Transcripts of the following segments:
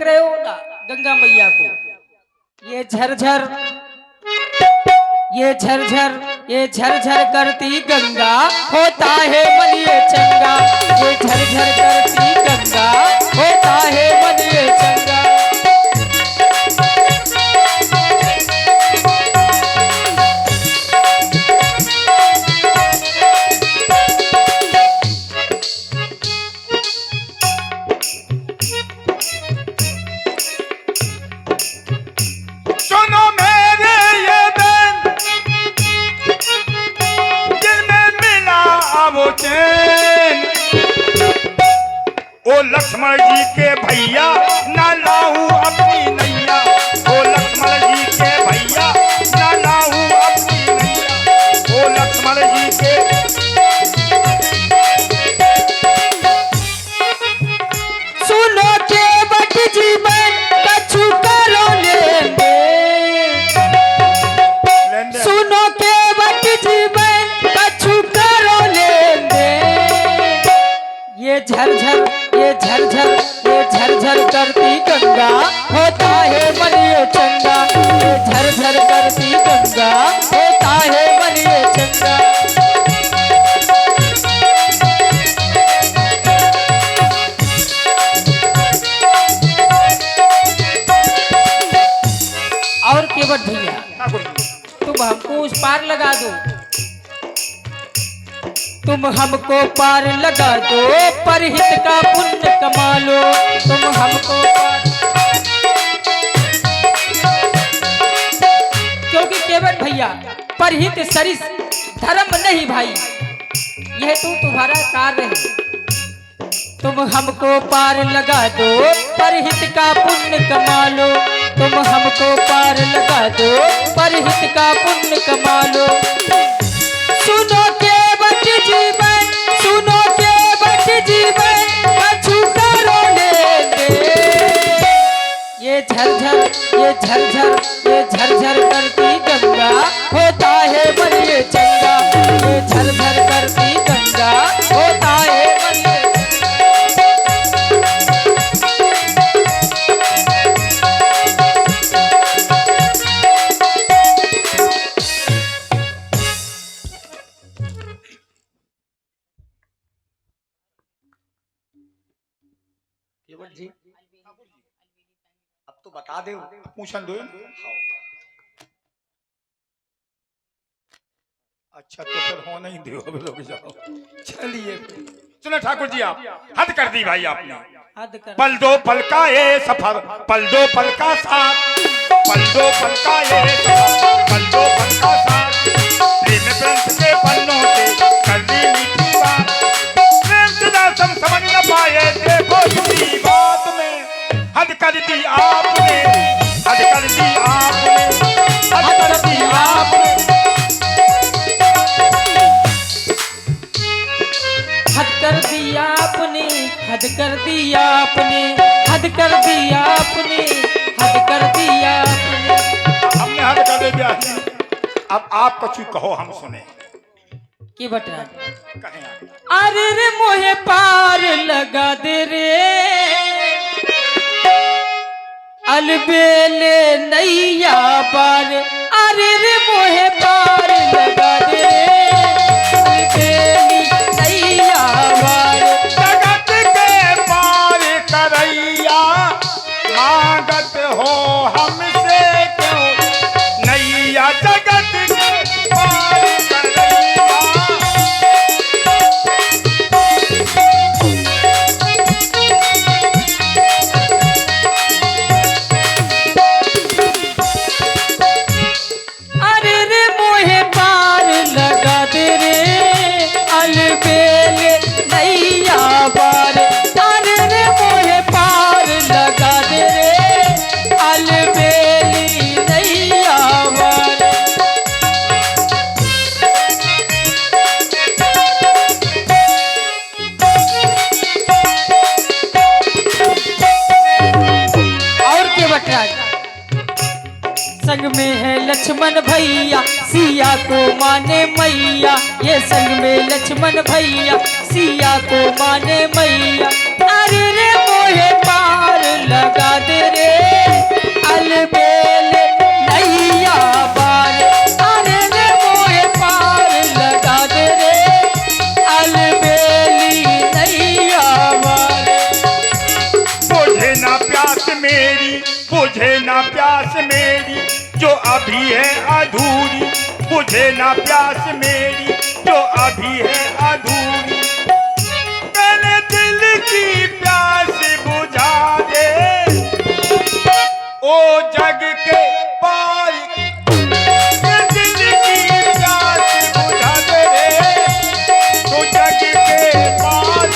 देख रहे हो ना गंगा मैया को, ये झरझर ये झरझर करती गंगा, होता है मन ये चंगा। ये झरझर करती गंगा, होता है मन ये चंगा। ओ लक्ष्मण जी के भैया ना लाऊं अपनी नैया, ओ लक्ष्मण जी के भैया ना लाऊं अपनी नैया, ओ लक्ष्मण जी के। सुनो के बट जीवन कछु करो लेंगे, सुनो के बट जीवन कछु करो लेंगे। ये झरझर करती गंगा, होता है मन ये चंगा। ये झरझर करती गंगा, होता है मन ये चंगा। और केवट भैया तुम हमको उस पार लगा दो, तुम हमको पार लगा दो, परहित का पुण्य कमा लो। तुम हमको पार, क्योंकि केवट भैया परहित सरिस धर्म नहीं भाई, यह तो तुम्हारा कार्य है। तुम हमको पार लगा दो, परहित का पुण्य कमा लो। तुम हमको पार लगा दो, परहित का पुण्य कमा लो। सुनो के बट जीवन, सुनो के बट जीवन कछु करो लेंगे। ये झरझर करती गंगा, होता है मन ये चंगा। ये झरझर करती गंगा, होता है मन ये जी। अब तो बता दे, पूछन दो। अच्छा तो फिर हो नहीं दो, अब लोग जाओ। चलिए सुनो ठाकुर जी, आप हद कर दी भाई आपने। पल दो पल का ये सफर, पल दो पल का साथ, पल दो पल का ये सफर, पल दो पल का साथ। प्रेम ग्रंथ के पन्नों से कर दी मीठी बात, प्रेम से दासम समझ न पाए, देखो सुनी बात में हद कर दी आपने, हद कर दी आपने, हद कर दी आपने। हद कर दिया आपने, हद कर दिया आपने, हद कर दिया आपने, हद कर दिया आपने। हमने हद कर दिया, अब आप कछु कहो हम सुने। की बटरा कहें अरे रे मोहे पार लगा दे रे, अलबेले नैया पार। अरे रे मोहे पार लगा दे रे, अलबेली नैया पार। जगत के पार करैया, मांगत हो हमसे क्यों नैया। जगत के पार करैया, अरे रे मोहे पार लगा दे रे, अलबेले नैया पार। अरे रे मोहे पार लगा दे रे, अलबेली नैया पार। और के बटरा संग में है लक्ष्मण भैया, सिया को माने मैया। ये संग में लक्ष्मण भैया, सिया को माने मैया। अरे रे मोहे पा पार लगा दे रे अलबेल नैया पार, अरे रे मोहे पार लगा दे रे अलबेली नैया पार। बुझे ना प्यास मेरी, बुझे ना प्यास मेरी जो अभी है अधूरी, बुझे ना प्यास मेरी जो अभी है अधूरी। पहले दिल की प्यास बुझा दे ओ जग के पार, दिल की प्यास बुझा दे तो जग के पार।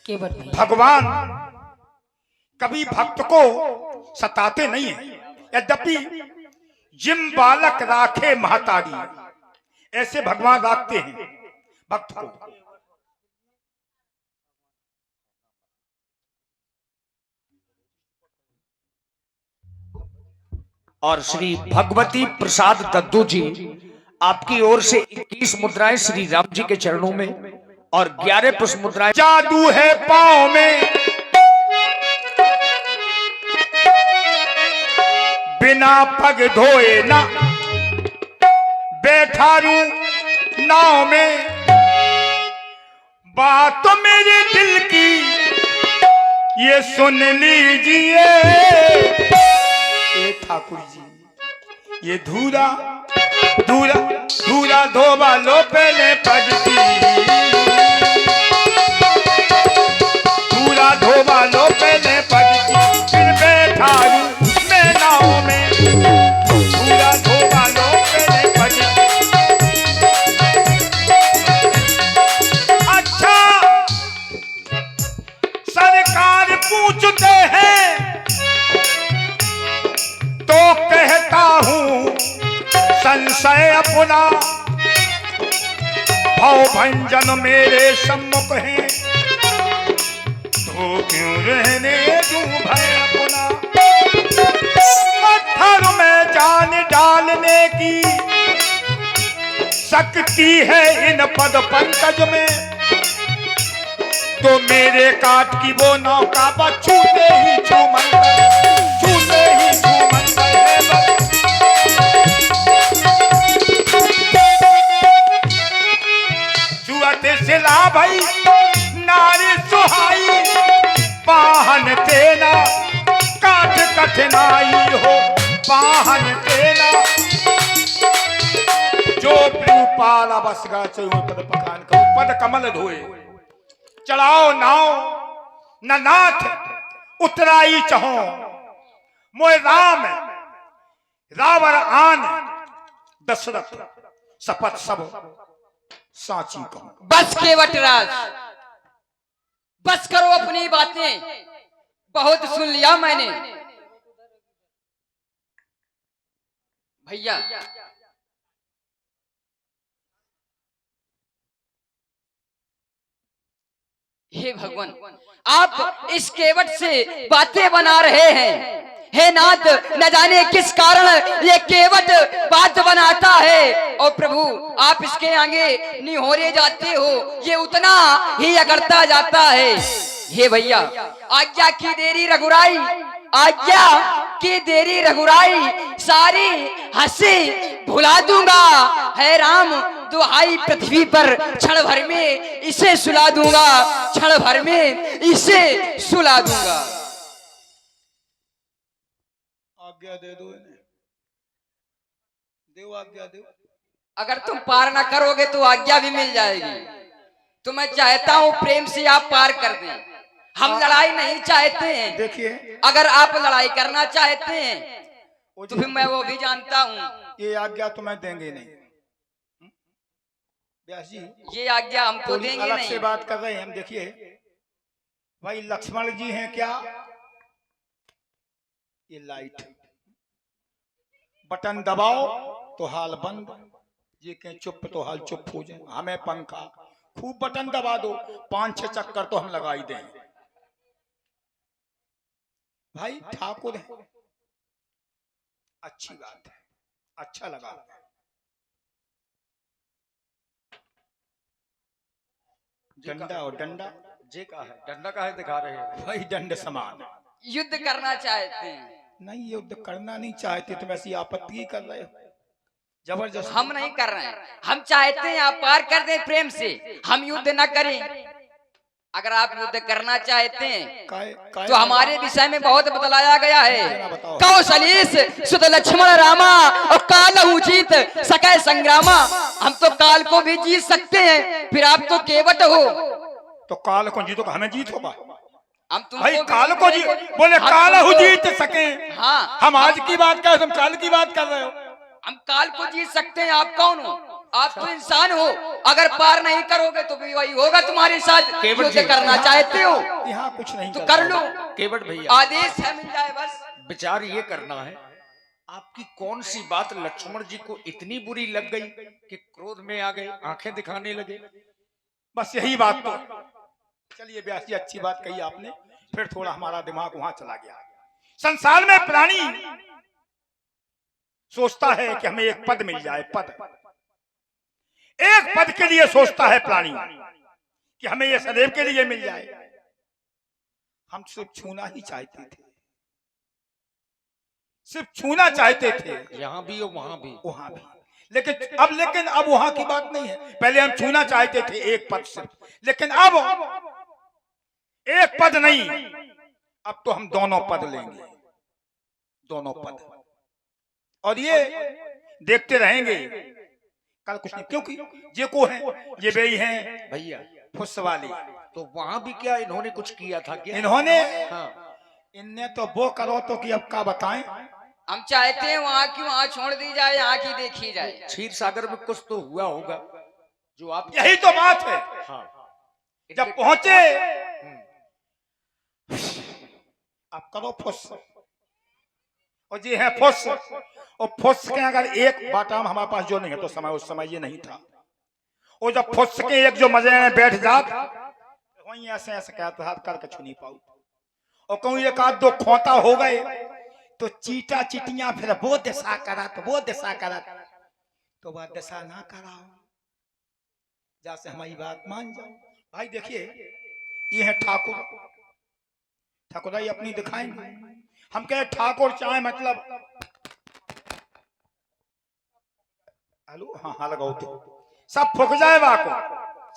केवट भगवान कभी भक्त को सताते नहीं है, यद्यपि जिम बालक राखे महतारी, ऐसे भगवान राखते हैं भक्त को। और श्री भगवती प्रसाद दद्दू जी आपकी ओर से 21 मुद्राएं श्री राम जी के चरणों में और 11 पुष्प मुद्राएं। जादू है पांव में बिना पग धोए ना बैठा रू नाव में, बात तो मेरे दिल की ये सुन लीजिए ठाकुर जी। ये धूरा धूरा धूरा धोबा लो पहले पगती, धूरा धोबा लो पहले पगती, फिर बैठा मैं नाव में, धूरा धोबा लो पहले पगती। अच्छा सरकार पूछते हैं तो कहता हूं संशय अपना, भाव भंजन मेरे सम्मुख है तो क्यों रहने दूं भय अपना। पत्थर में जान डालने की शक्ति है इन पद पंकज में, तो मेरे काट की वो नौका छूते ही छूमंतर, छूते ही छूमंतर है बस। छुअते सिला भाई नारी सुहाई, पाहन तेना काट कठिनाई हो, पाहन तेना जो प्रियपाला बस गा पद पकान का पद कमल धोए। चलाओ नाव न नाथ उतराई चहो, मोय राम रावण आन दशरथ शपथ सब साची कहो। बस केवट राज, बस करो अपनी बातें, बहुत सुन लिया मैंने। भैया हे भगवान, आप इस केवट से बातें बना रहे हैं। हे नाथ, न जाने किस कारण ये केवट बात बनाता है, और प्रभु आप इसके आगे निहोरे जाते हो, ये उतना ही अगड़ता जाता है। हे भैया आज्ञा की देरी रघुराई, आज्ञा की देरी रघुराई, सारी हंसी भुला दूंगा। है राम दुहाई पृथ्वी पर क्षण भर में इसे सुला दूंगा, क्षण भर में इसे सुला दूंगा। आज्ञा दे दो इन्हें, देव आज्ञा दो। अगर तुम पार ना करोगे तो आज्ञा भी मिल जाएगी। तो मैं चाहता हूँ प्रेम से आप पार कर दें। हम लड़ाई नहीं चाहते हैं। देखिए अगर आप लड़ाई करना चाहते हैं तो फिर मैं वो भी जानता हूँ। ये आज्ञा तो मैं देंगे नहीं व्यास जी, ये आज्ञा हमको तो देंगे अलग नहीं। से बात कर रहे हैं हम। देखिए भाई लक्ष्मण जी हैं क्या, ये लाइट बटन दबाओ तो हाल बंद, ये कहें चुप तो हाल चुप हो जाए। हमें पंखा खूब बटन दबा दो, 5-6 चक्कर तो हम लगाई दें। भाई ठाकुर है, अच्छी बात है, अच्छा लगा। डंडा और डंडा जे का है डंडा का है दिखा रहे हैं। वही दंड समान। युद्ध करना चाहते हैं। नहीं युद्ध करना नहीं चाहते, तुम ऐसी आपत्ति ही कर रहे हो जबरदस्त। हम नहीं कर रहे हैं, हम चाहते हैं आप पार कर दें प्रेम से, हम युद्ध न करें। अगर आप युद्ध करना चाहते हैं तो हमारे विषय में बहुत बतलाया गया है। कौशलीस सुत लक्ष्मण रामा और काल जीत सकै संग्रामा। हम तो काल को भी जीत सकते हैं, फिर आप तो केवट हो। तो काल को जीतो, हमें जीत होगा। हम तुम भाई काल को बोले काल जीत सके। हाँ, हम आज की बात कर, तुम काल की बात कर रहे हो। हम काल को जीत सकते हैं। आप कौन हो? आप तो इंसान हो। अगर पार नहीं करोगे तो भी वही होगा तुम्हारे साथ। युद्ध करना चाहते हो यहाँ कुछ नहीं तो कर लो। केवट भैया आदेश है, मिल जाए बस। विचार ये करना है, आपकी कौन सी बात लक्ष्मण जी को इतनी बुरी लग गई कि क्रोध में आ गए, आंखें दिखाने लगे? बस यही बात। तो चलिए व्यास जी, अच्छी बात कही आपने। फिर थोड़ा हमारा दिमाग वहां चला गया। संसार में प्राणी सोचता है कि हमें एक पद मिल जाए। पद, एक पद के लिए सोचता है प्राणी कि हमें ये सदैव के लिए मिल जाए। हम सिर्फ छूना ही चाहते थे, सिर्फ छूना चाहते थे, यहाँ भी और वहां भी। लेकिन अब वहां की बात नहीं है। पहले हम छूना चाहते थे एक पद से, लेकिन अब एक पद नहीं, अब तो हम दोनों पद लेंगे, दोनों पद। और ये देखते रहेंगे कल कुछ नहीं, क्योंकि ये को है, ये बेई हैं भैया फुस वाली। तो वहां भी क्या इन्होंने कुछ किया था क्या? इन्होंने हाँ। इनने तो वो करो तो कि अब क्या बताएं। हम चाहते हैं वहाँ की वहाँ छोड़ दी जाए, यहाँ की देखी जाए। क्षीर सागर में कुछ तो हुआ होगा जो आप। यही तो बात है। हाँ। जब पहुंचे आप करो फुस, और ये है फुस। और फुस के अगर एक बाटा हमारे पास जो नहीं है तो समय, उस समय ये नहीं था। और जब फुस के एक जो मजे में बैठ जात, वहीं ऐसे ऐसे कहते हाथ करके छू नहीं पाऊ। और कहूँ एक आध दो खोता हो गए तो चीटा चिटियां फिर वो दिशा करा तो वो दिशा करा, तो वह दिशा ना कराओ, जैसे हमारी बात मान जाओ। भाई देखिए, ये है ठाकुर, ठाकुराई अपनी दिखाएंगे। हम कहे ठाकुर चाहे मतलब हेलो, हाँ लगाओ तो सब फुक जाए वाको,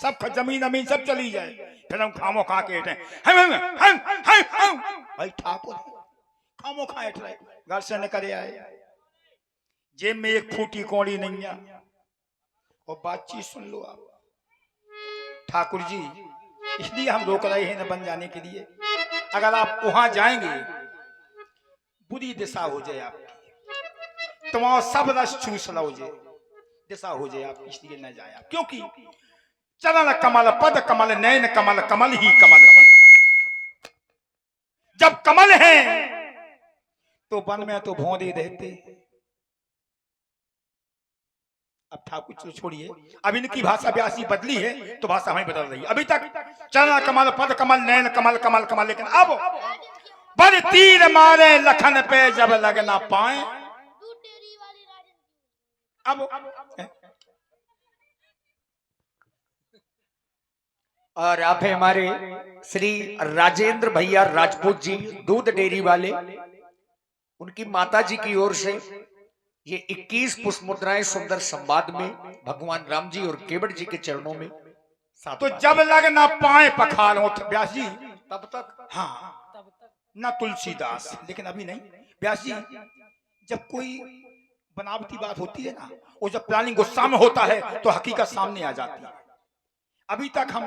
सब जमीन अमीन सब चली जाए, फिर हम खामो खा के भाई ठाकुर खामो खा रहे, घर से निकले आए, जेब में एक फूटी कौड़ी नहीं है। और बातचीत सुन लो आप ठाकुर जी, इसलिए हम रोक रहे हैं न बन जाने के लिए। अगर आप वहां जाएंगे बुरी दिशा हो जाए आपकी, तो वहां सब रस चूस लो जाए, दिशा हो जाए आप, इसलिए न जाए आप। क्योंकि चरण कमल पद कमल नैन कमल, कमल ही कमल है। जब कमल है तो वन में तो भौंदे रहते। अब ठाकुर छोड़िए, अब इनकी भाषा व्यासी बदली है तो भाषा हमें बदल रही है। अभी तक चरण कमल पद कमल नैन कमल कमल कमल, लेकिन अब बड़ तीर मारे लखन पे जब लग ना पाए। अब और आप है हमारे श्री राजेंद्र भैया राजपूत जी, दूध डेयरी वाले। उनकी माता जी की ओर से ये 21 पुष्प मुद्राएं सुंदर संवाद में भगवान राम जी और केवट जी के चरणों में। तो जब लग ना पाए पखाल हो व्यास जी, तब तक हाँ न तुलसीदास। लेकिन अभी नहीं व्यास जी, जब कोई बनावटी बात होती है ना, और जब प्राणी गुस्सा में होता है तो हकीकत सामने आ जाती है। अभी तक हम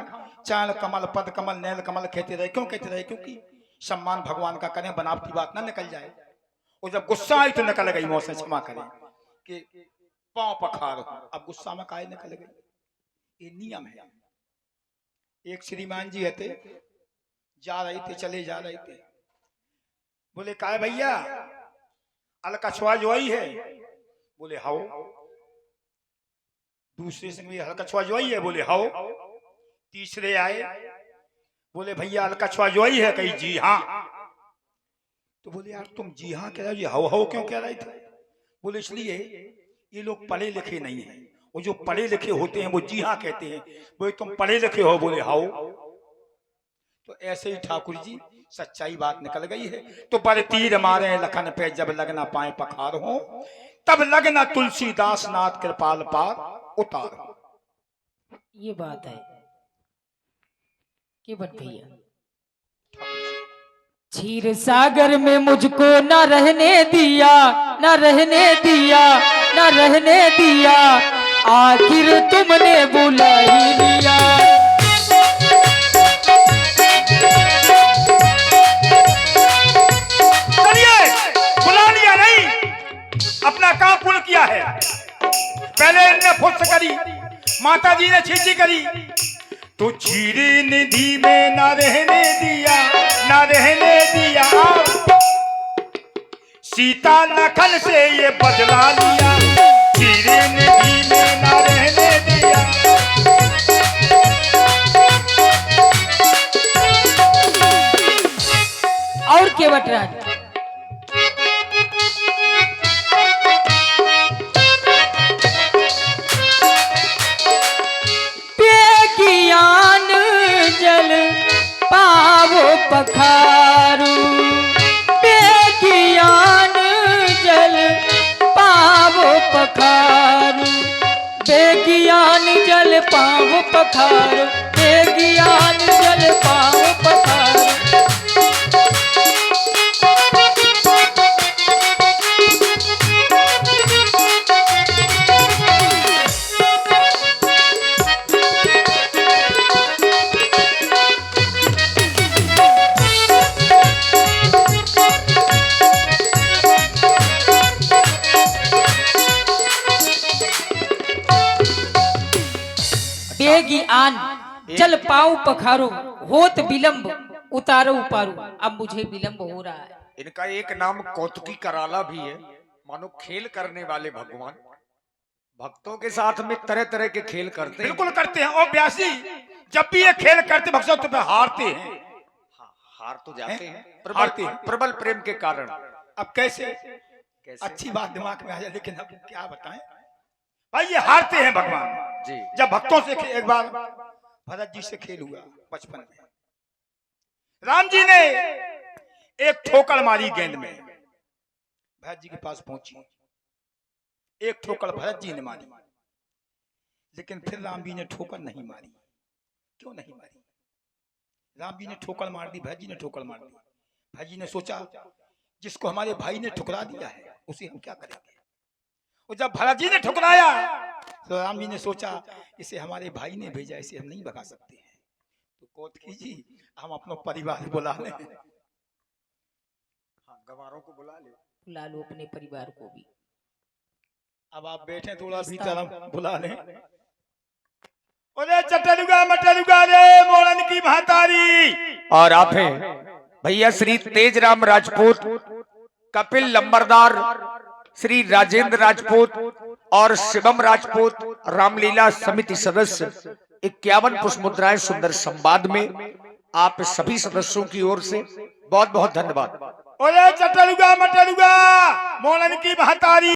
चरण कमल पद कमल नैल कमल कहते रहे। क्यों कहते रहे? क्योंकि सम्मान भगवान का करें, बनावटी बात ना निकल जाए। और जब गुस्सा आई तो निकल गई, मौत से क्षमा करें कि पांव पखार, अब गुस्सा में काहे निकल गई, ये नियम है। एक श्रीमान जी थे, जा रहे थे, चले जा रहे थे, बोले काय भैया अलकछुआ जो आई है? बोले हाओ। दूसरे से भी अलकछुआ जो आई है? बोले हाओ। तीसरे आए, बोले भैया अलकछुआ जो आई है? कही जी हाँ। तो बोले यार तुम जी हाँ कह रहे हो, हाओ हाओ क्यों कह रहे थे? बोले इसलिए ये लोग पढ़े लिखे नहीं हैं। वो जो पढ़े लिखे होते हैं वो जी हाँ कहते हैं, वो तुम पढ़े लिखे हो, बोले हाउ। तो ऐसे ही ठाकुर जी सच्चाई बात निकल गई है। तो पर तीर मारे लखन पे जब लगना पाए पखार हो, तब लगना तुलसीदास नाथ कृपाल पार उतार हो। ये बात है कि बट भैया, क्षीर सागर में मुझको न रहने दिया, न रहने दिया, न रहने दिया, आखिर तुमने बुला ही लिया। चलिए, बुला लिया नहीं, अपना काम पूर्ण किया है। पहले इनने फुर्स करी, माता जी ने छींची करी, तो चीरी निधि में ना रहने दिया, ना रहने दिया। सीता लखन से ये बदला लिया, चीरी निधि में ना रहने दिया। और के बटराज, बेगियान जल पावो पखारू, बेगियान जल पावो पखारू, बेगियान जल पावो पखारू, बेगियान जल पावो पखारू। बेगी आन जल पाऊं पखारो, होत विलंब उतारो उपारू। अब मुझे विलंब हो रहा है। इनका एक नाम कौतुकी कराला भी है, मानो खेल करने वाले भगवान। भक्तों के साथ में तरह तरह के खेल करते हैं। बिल्कुल करते हैं। और व्यासी जब भी ये खेल करते भक्तों तो हारते हैं। हार तो जाते हैं, हारते हैं प्रबल प्रेम के कारण। अब कैसे अच्छी बात दिमाग में आ जाए, लेकिन अब क्या बताएं भाई, ये हारते हैं भगवान जी। जब भक्तों से एक बार भरत जी से खेल हुआ बचपन में, राम जी ने एक ठोकर मारी गेंद में, भरत जी के पास पहुंची, एक ठोकर भरत जी ने मारी, लेकिन फिर राम जी ने ठोकर नहीं मारी। क्यों नहीं मारी? राम जी ने ठोकर मार दी, भरत जी ने ठोकर मार दी। भरत जी ने सोचा जिसको हमारे भाई ने ठुकरा दिया है उसे हम क्या करेंगे। और जब भरत जी ने ठुकराया तो राम जी ने सोचा इसे हमारे भाई ने भेजा, इसे हम नहीं भगा सकते हैं, तो कौतुकी जी हम अपना परिवार बुला लें। गवारों को बुला लो अपने परिवार को भी। अब आप बैठे थोड़ा भीतर, हम बुला लें। अरे चटलुगा मटलुगा रे मोरन की महतारी। और आप हैं भैया श्री तेजराम राजपूत, कपिल लंबरदार, श्री राजेंद्र राजपूत और शिवम राजपूत, रामलीला समिति सदस्य। 51 पुष्प मुद्राएं सुंदर संवाद में आप सभी सदस्यों की ओर से बहुत बहुत धन्यवाद। अरे चटलुगा मटलुगा मोरन की महतारी।